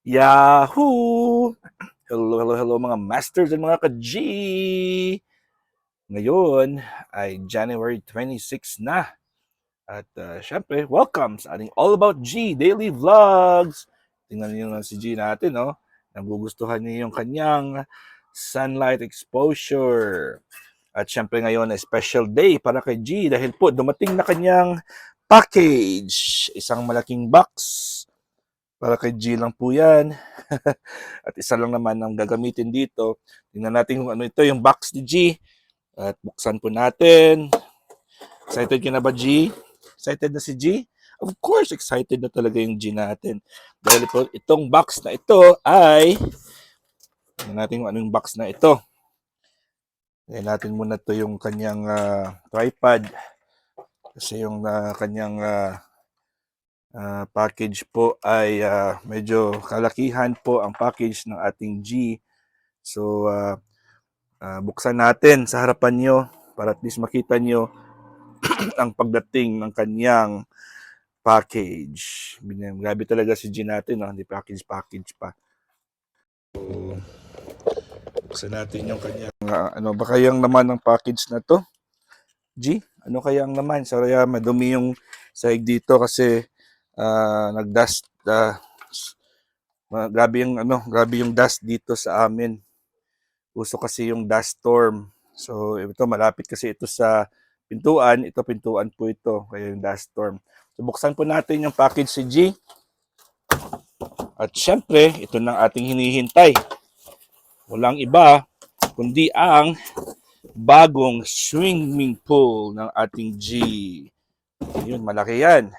Yahoo! Hello, hello, hello mga masters and mga ka-G! Ngayon ay January 26 na. At syempre, welcome sa ating All About G Daily Vlogs. Tingnan niyo na si G natin, no? Nagugustuhan niya yung kanyang sunlight exposure. At syempre ngayon ay special day para kay G dahil po dumating na kanyang package. Isang malaking box. Para kay G lang po yan. At isa lang naman ang gagamitin dito. Tingnan natin kung ano ito, yung box ni G. At buksan po natin. Excited ka na ba, G? Excited na si G? Of course, excited na talaga yung G natin. Dahil po, itong box na ito ay... Tingnan natin kung ano yung box na ito. Tingnan natin muna to yung kanyang tripod. Kasi yung kanyang package po ay medyo kalakihan po ang package ng ating G. So, buksan natin sa harapan nyo para at least makita nyo ang pagdating ng kanyang package. Grabe talaga si G natin, no? Hindi package pa. So, buksan natin yung kanyang, ano ba kayang laman ng package na to? G, ano kaya ang laman? Sorry, madumi yung sahig dito kasi nag-dust. Grabe yung dust dito sa amin. Uso kasi yung dust storm. So, ito malapit kasi ito sa pintuan. Ito pintuan po ito, kaya yung dust storm. So, buksan po natin yung package si G. At syempre, ito na ating hinihintay. Walang iba, kundi ang bagong swimming pool ng ating G. Yun, malaki yan.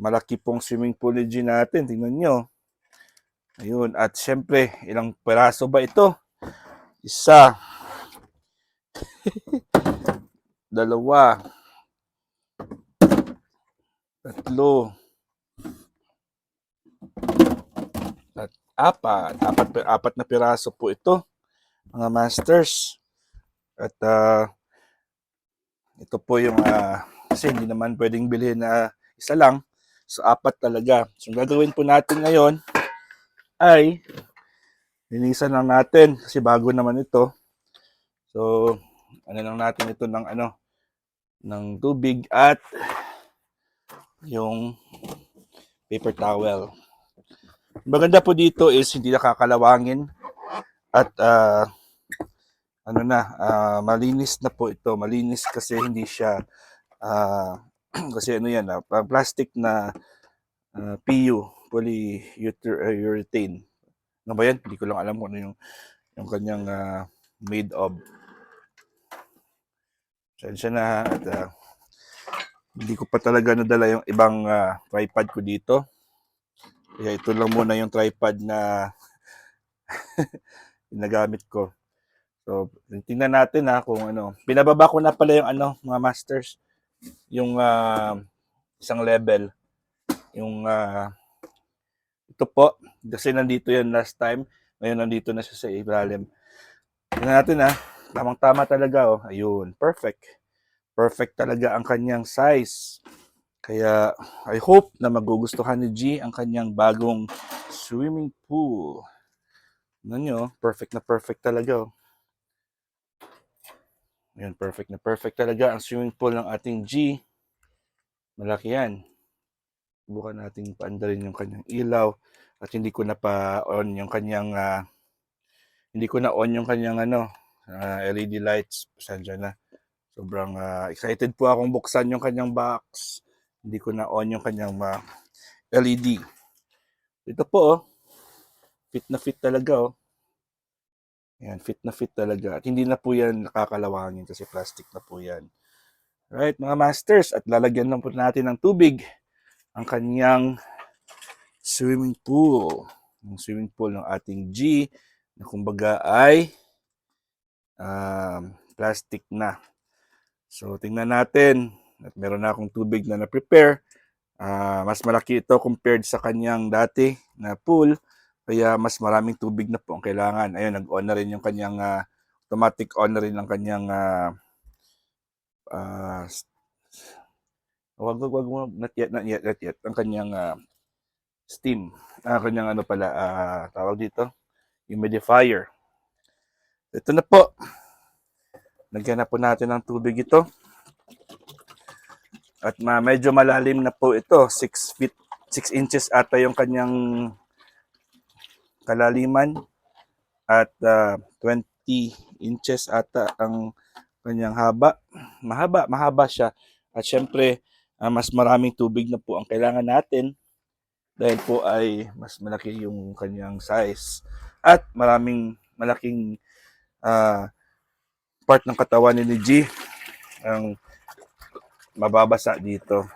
Malaki pong swimming pool ni G natin. Tingnan nyo. Ayun, at syempre, ilang peraso ba ito? Isa, dalawa, tatlo, at apat. Apat na piraso po ito, mga masters. At ito po yung, kasi hindi naman pwedeng bilhin na isa lang. So, apat talaga. So, ang gagawin po natin ngayon ay linisan lang natin kasi bago naman ito. So, ano lang natin ito ng tubig at yung paper towel. Maganda po dito is hindi nakakalawangin at malinis na po ito. Malinis kasi hindi siya kasi plastic na PU, polyurethane. Ano ba yan? Hindi ko lang alam kung ano yung kanyang made of. Sensya na at hindi ko pa talaga nadala yung ibang tripod ko dito. Kaya ito lang muna yung tripod na ginagamit ko. So, tingnan natin kung ano. Pinababa ko na pala yung mga masters. Yung isang level. Yung ito po. Kasi nandito yan last time. Ngayon nandito na siya sa ilalim. Tingnan natin Tamang-tama talaga Ayun. Perfect. Perfect talaga ang kanyang size. Kaya I hope na magugustuhan ni G ang kanyang bagong swimming pool. Nyo, perfect na perfect talaga. Ayan, perfect na perfect talaga ang swimming pool ng ating G. Malaki yan. Subukan natin paandarin yung kanyang ilaw at hindi ko na pa-on yung kanyang LED lights. Pasensya na. Sobrang excited po akong buksan yung kanyang box. Hindi ko na on yung kanyang LED. Ito po fit na fit talaga Ayan, fit na fit talaga. At hindi na po yan nakakalawangin kasi plastic na po yan. Right, mga masters, at lalagyan lang po natin ng tubig ang kanyang swimming pool. Ang swimming pool ng ating G na kumbaga ay plastic na. So, tingnan natin. At meron na akong tubig na na-prepare. Mas malaki ito compared sa kanyang dati na pool. Kaya mas maraming tubig na po ang kailangan. Ayun, nag-on na rin yung kanyang automatic on na rin ang kanyang wag mo not yet ang kanyang steam. Kanyang ano pala, tawag dito, humidifier. Ito na po. Lagyan na po natin ng tubig ito. At medyo malalim na po ito. 6 feet, 6 inches ata yung kanyang kalaliman. At 20 inches ata ang kanyang haba. Mahaba siya. At syempre, mas maraming tubig na po ang kailangan natin dahil po ay mas malaki yung kanyang size. At malaking part ng katawan ni G ang mababasa dito.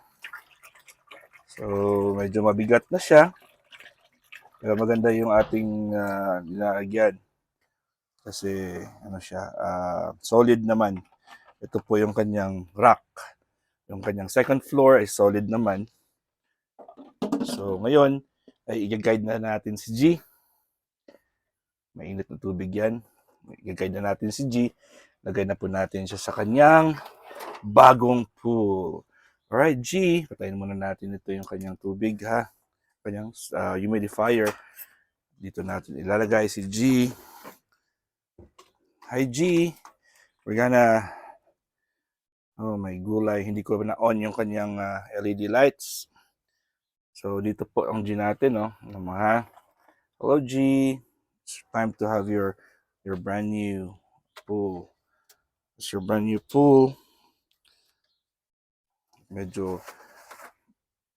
So, medyo mabigat na siya. Pero maganda yung ating linalagyan. Kasi, ano siya, solid naman. Ito po yung kanyang rack. Yung kanyang second floor ay solid naman. So, ngayon, ay i-guide na natin si G. Mainit na tubig yan. I-guide na natin si G. Lagay na po natin siya sa kanyang bagong pool. Alright, G. Patayin muna natin ito yung kanyang tubig, ha? Kanyang humidifier. Dito natin ilalagay si G. Hi, G. We're gonna... Oh, may gulay. Hindi ko na-on yung kanyang LED lights. So, dito po ang G natin, no? Hello, G. It's time to have your brand new pool. It's your brand new pool. Medyo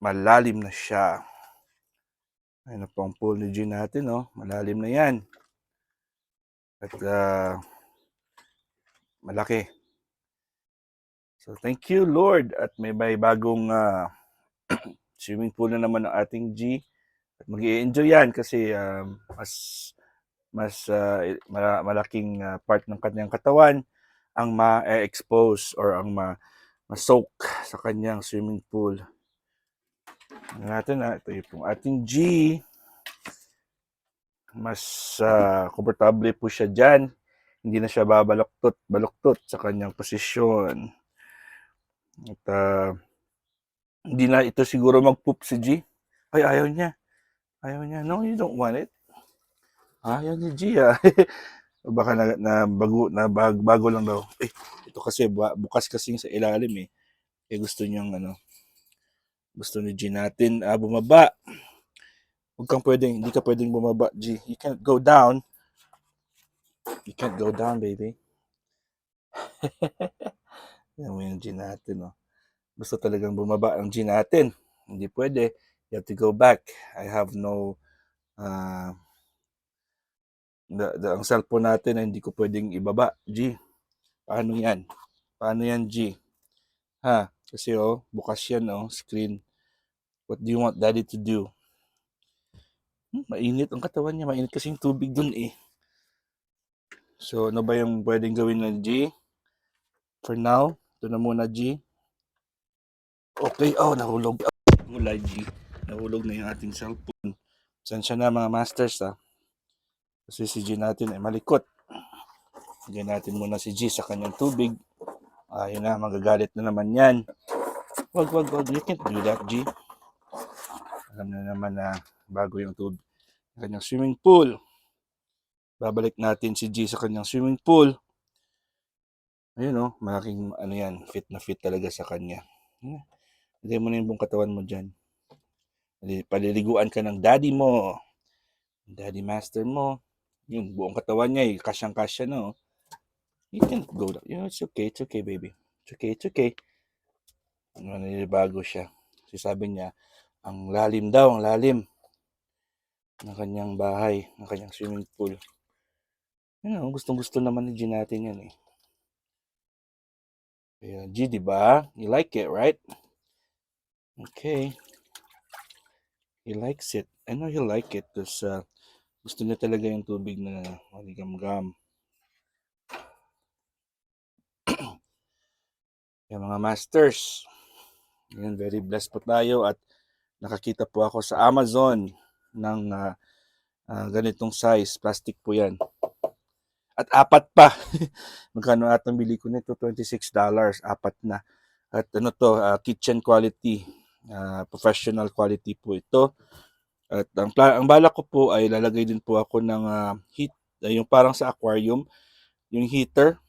malalim na siya. Ayun na po ang pool ni G natin, no? Malalim na yan. At malaki. So, thank you, Lord. At may bagong swimming pool na naman ang ating G. At mag-i-enjoy yan kasi mas malaking part ng kanyang katawan ang ma-expose or ang ma-soak sa kanyang swimming pool. Ano natin ito yung ating G. Mas komportable po siya dyan. Hindi na siya baluktot sa kanyang posisyon. At hindi na ito siguro mag-poop si G. Ay, ayaw niya. No, you don't want it. Ayaw ni G, Baka bago lang daw. Ito kasi bukas kasi sa ilalim, gusto niyang gusto ni G natin bumaba. Hindi ka pwedeng bumaba, G. You can't go down. You can't go down, baby. Yan mo yung G natin, Gusto talagang bumaba ang G natin. Hindi pwede. You have to go back. I have no ang cellphone natin ay hindi ko pwedeng ibaba, G. Paano yan, G? Kasi bukas yan, screen. What do you want daddy to do? Mainit ang katawan niya. Mainit kasi yung tubig dun, So, ano ba yung pwedeng gawin ng G? For now, ito na muna, G. Okay, nahulog. Mula, G. Nahulog na yung ating cellphone. Sensya na mga masters, Kasi si G natin ay malikot. Lagyan natin muna si G sa kanyang tubig. Yun na, magagalit na naman yan. Wag. You can't do that, G. Alam na naman na bago yung tubig. Kanyang swimming pool. Babalik natin si G sa kanyang swimming pool. Ayun, malaking fit na fit talaga sa kanya. Lagay mo na yung buong katawan mo dyan. Paliliguan ka ng daddy mo. Daddy master mo. Yung buong katawan niya, kasyang-kasya na, You can't go down. It's okay, baby. It's okay. Nilibago siya. Kasi sabi niya, ang lalim ng kanyang bahay, ng kanyang swimming pool. Gustong-gusto naman ni G natin yan, Kaya G, diba? You like it, right? Okay. He likes it. I know he like it because gusto niya talaga yung tubig na maligam-gam. Kaya mga masters, very blessed po tayo at nakakita po ako sa Amazon ng ganitong size. Plastic po yan. At 4 pa. Magkano atang bili ko nito? $26. 4 na. At kitchen quality. Professional quality po ito. At ang balak ko po ay lalagay din po ako ng heat, yung parang sa aquarium, yung heater,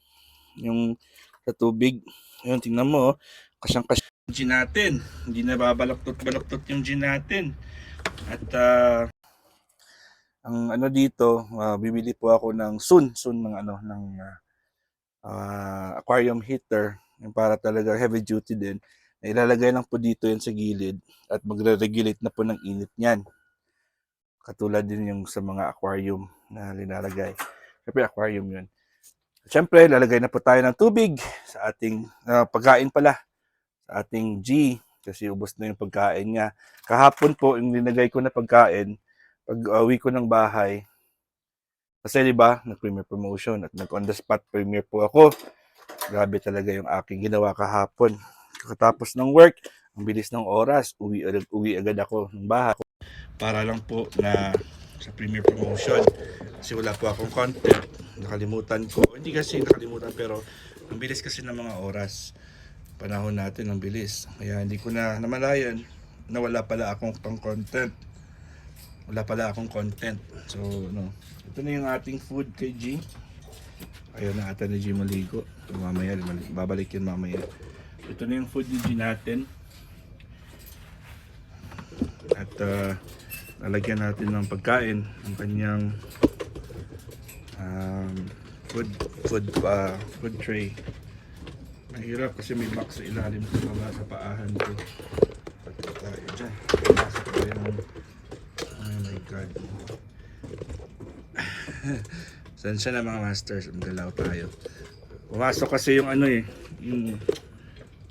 yung sa tubig. Ayun, tingnan mo, kasyang-kasya yung gin natin. Hindi na babalaktot-balaktot yung gin natin. At ang ano dito, bibili po ako ng soon ng aquarium heater, yung para talaga heavy duty din. Ilalagay lang po dito yan sa gilid at magre-regulate na po ng init niyan. Katulad din yung sa mga aquarium na linalagay. Siyempre aquarium yun. Siyempre, lalagay na po tayo ng tubig sa ating pagkain pala. Sa ating G, kasi ubos na yung pagkain niya. Kahapon po, yung linagay ko na pagkain, pag uwi ko ng bahay, kasi di ba, nag-premiere promotion at nag-on the spot premiere po ako. Grabe talaga yung aking ginawa kahapon. Kakatapos ng work, ang bilis ng oras, uwi agad ako ng bahay para lang po na sa premiere promotion. Kasi wala po akong content. Nakalimutan ko. Hindi kasi nakalimutan, pero ang bilis kasi ng mga oras. Panahon natin ang bilis. Kaya hindi ko na namalayan na wala pala akong content. Wala pala akong content. So, no. Ito na yung ating food kay G. Ayaw na ata ni G maligo. Mamaya, babalik yun mamaya. Ito na yung food ni G natin. At lalagyan natin ng pagkain ang kanyang food tray. Mahirap kasi may box sa ilalim sa baba sa paahan ko. Pagka tayo dyan. Pasok ko yung... Oh my God. Saan na mga masters? Magalaw tayo. Pumasok kasi yung ano eh. Yung...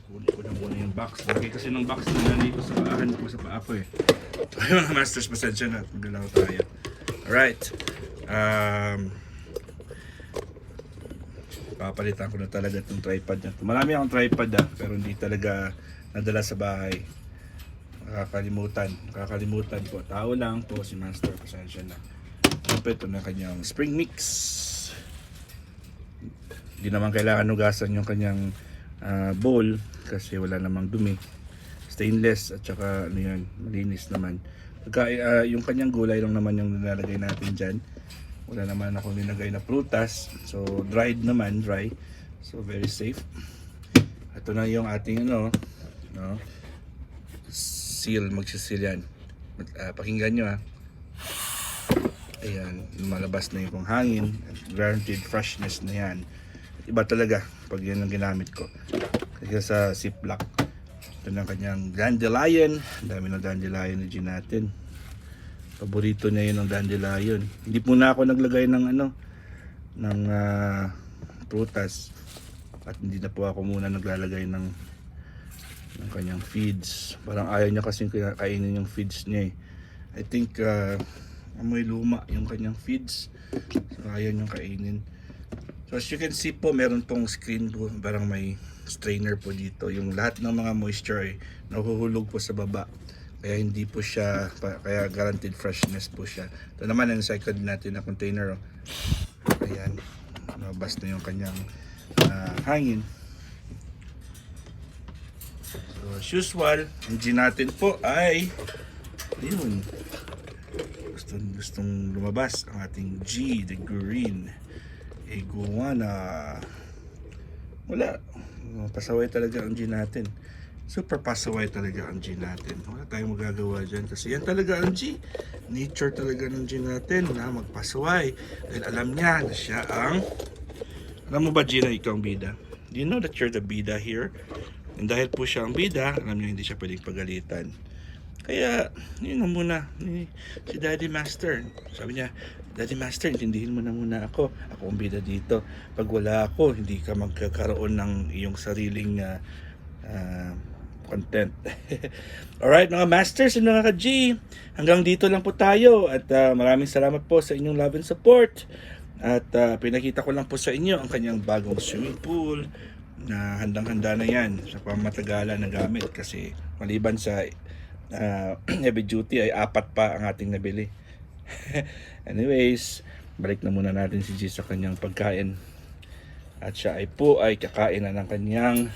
Kunin ko na muna yung box. Lagi kasi ng box na nandito sa paahan ko, sa paa ko eh. So mga masters, pasensya na. Magalaw tayo. Alright. Papalitan ko na talaga itong tripod na ito. Marami akong tripod pero hindi talaga nadala sa bahay. Nakakalimutan po. Tao lang po si Master, pasensya na. Siyempre ito na kanyang spring mix. Hindi naman kailangan nugasan yung kanyang bowl kasi wala namang dumi. Stainless at saka ano yan, malinis naman. Yung kanyang gulay lang naman yung nilalagay natin dyan. Wala naman ako nilagay na prutas. So, dried naman, dry. So, very safe. Ito na yung ating seal, magsisil yan. Pakinggan nyo Ayan, lumalabas na yung hangin. Guaranteed freshness na yan. Iba talaga pag yan ang ginamit ko. Kasi sa ziplock. Ito na kanyang dandelion. Ang dami ng dandelion na natin. Paborito niya yun ng dandelion. Hindi po na ako naglagay ng prutas. At hindi na po ako muna naglalagay ng kanyang feeds. Parang ayaw niya kasi kainin yung feeds niya eh. I think amoy luma yung kanyang feeds. So ayaw niyang kainin. So as you can see po, meron pong screen po. Parang may strainer po dito. Yung lahat ng mga moisture ay nahuhulog po sa baba. Kaya hindi po siya, kaya guaranteed freshness po siya. Ito naman ang second natin na container. Ayan, nabas na yung kanyang hangin. So as usual, ang gin natin po ay yun. Gustong lumabas ang ating G, the green iguana. Wala, pasaway talaga ang gin natin. Super pasaway talaga ang G natin. Wala tayong magagawa dyan kasi yan talaga ang G. Nature talaga ng G natin na magpasaway. Dahil alam niya na siya ang... Alam mo ba, G, na ikaw ang bida? Do you know that you're the bida here? And dahil po siya ang bida, alam niya hindi siya pwedeng pagalitan. Kaya, yun na muna. Si Daddy Master. Sabi niya, Daddy Master, intindihin mo na muna ako. Ako ang bida dito. Pag wala ako, hindi ka magkakaroon ng iyong sariling... content. Alright mga masters and mga ka-G, hanggang dito lang po tayo at maraming salamat po sa inyong love and support at pinakita ko lang po sa inyo ang kanyang bagong swimming pool na handang-handa na yan sa pamatagalan na gamit kasi maliban sa heavy duty ay 4 pa ang ating nabili. Anyways, balik na muna natin si G sa kanyang pagkain at siya ay kakain na ng kanyang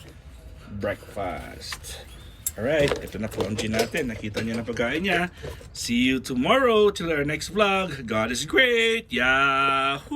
breakfast. Alright, ito na po ang G natin. Nakita niyo na pagkain niya. See you tomorrow till our next vlog. God is great. Yahoo!